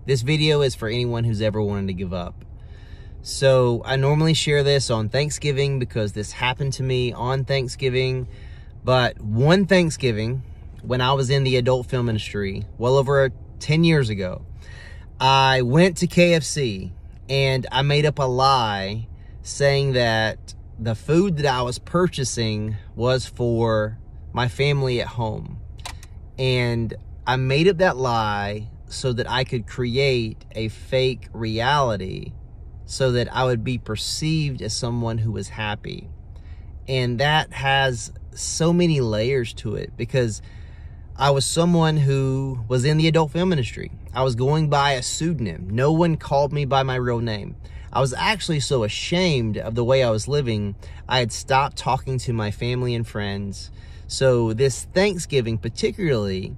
This video is for anyone who's ever wanted to give up. So I normally share this on Thanksgiving because this happened to me on Thanksgiving. But one Thanksgiving, when I was in the adult film industry, well over 10 years ago, I went to KFC and I made up a lie saying that the food that I was purchasing was for my family at home. And I made up that lie so that I could create a fake reality so that I would be perceived as someone who was happy. And that has so many layers to it because I was someone who was in the adult film industry. I was going by a pseudonym. No one called me by my real name. I was actually so ashamed of the way I was living, I had stopped talking to my family and friends. So this Thanksgiving particularly,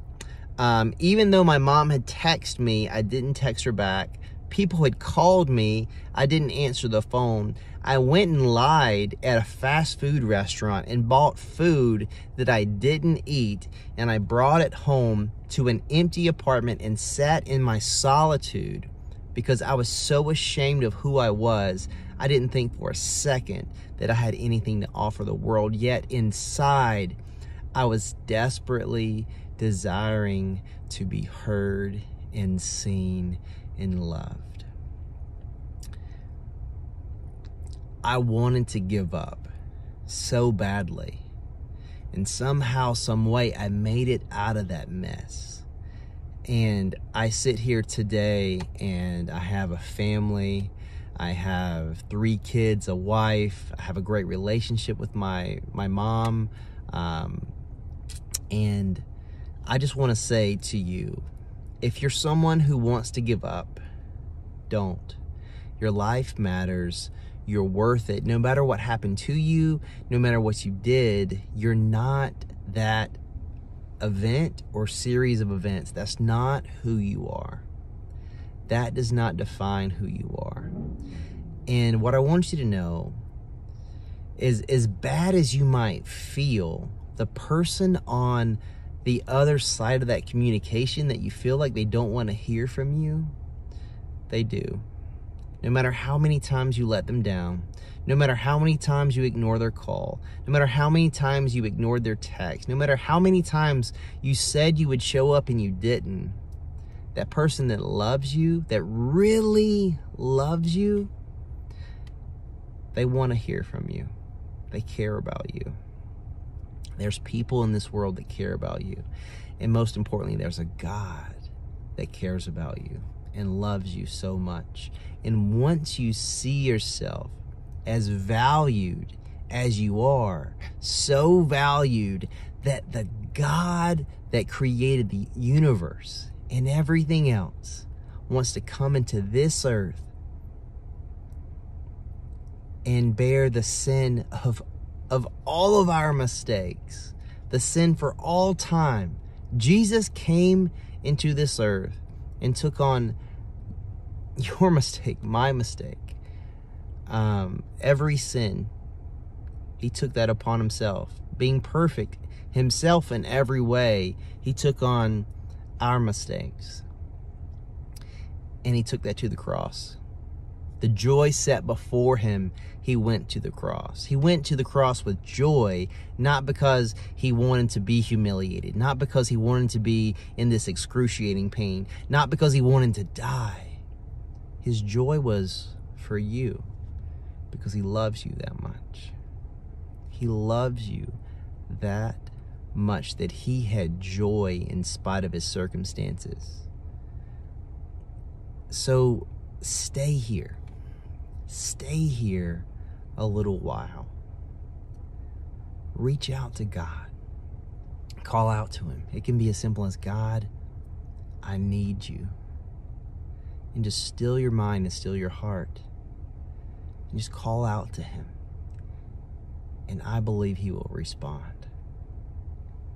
even though my mom had texted me, I didn't text her back. People had called me, I didn't answer the phone. I went and lied at a fast food restaurant and bought food that I didn't eat, and I brought it home to an empty apartment and sat in my solitude because I was so ashamed of who I was. I didn't think for a second that I had anything to offer the world, yet inside I was desperately desiring to be heard and seen and loved. I wanted to give up so badly. And somehow, some way, I made it out of that mess. And I sit here today and I have a family. I have 3 kids, a wife. I have a great relationship with my mom. And I just want to say to you, if you're someone who wants to give up, don't. Your life matters. You're worth it. No matter what happened to you, no matter what you did, you're not that event or series of events. That's not who you are. That does not define who you are. And what I want you to know is, as bad as you might feel, the person on the other side of that communication that you feel like they don't want to hear from you, they do. No matter how many times you let them down, no matter how many times you ignore their call, no matter how many times you ignored their text, no matter how many times you said you would show up and you didn't, that person that loves you, that really loves you, they want to hear from you. They care about you. There's people in this world that care about you. And most importantly, there's a God that cares about you and loves you so much. And once you see yourself as valued as you are, so valued that the God that created the universe and everything else wants to come into this earth and bear the sin of all of our mistakes, the sin for all time. Jesus came into this earth and took on your mistake, my mistake, every sin. He took that upon himself. Being perfect himself in every way, he took on our mistakes. And he took that to the cross. The joy set before him, he went to the cross. He went to the cross with joy, not because he wanted to be humiliated, not because he wanted to be in this excruciating pain, not because he wanted to die. His joy was for you because he loves you that much. He loves you that much that he had joy in spite of his circumstances. So stay here. Stay here a little while. Reach out to God. Call out to him. It can be as simple as, God, I need you. And just still your mind and still your heart. And just call out to him. And I believe he will respond.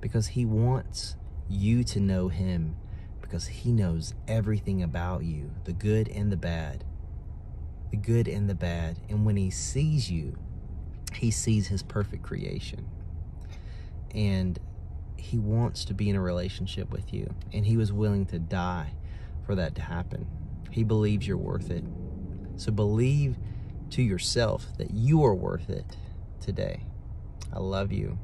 Because he wants you to know him. Because he knows everything about you, the good and the bad. The good and the bad. And when he sees you, he sees his perfect creation. And he wants to be in a relationship with you. And he was willing to die for that to happen. He believes you're worth it. So believe to yourself that you are worth it today. I love you.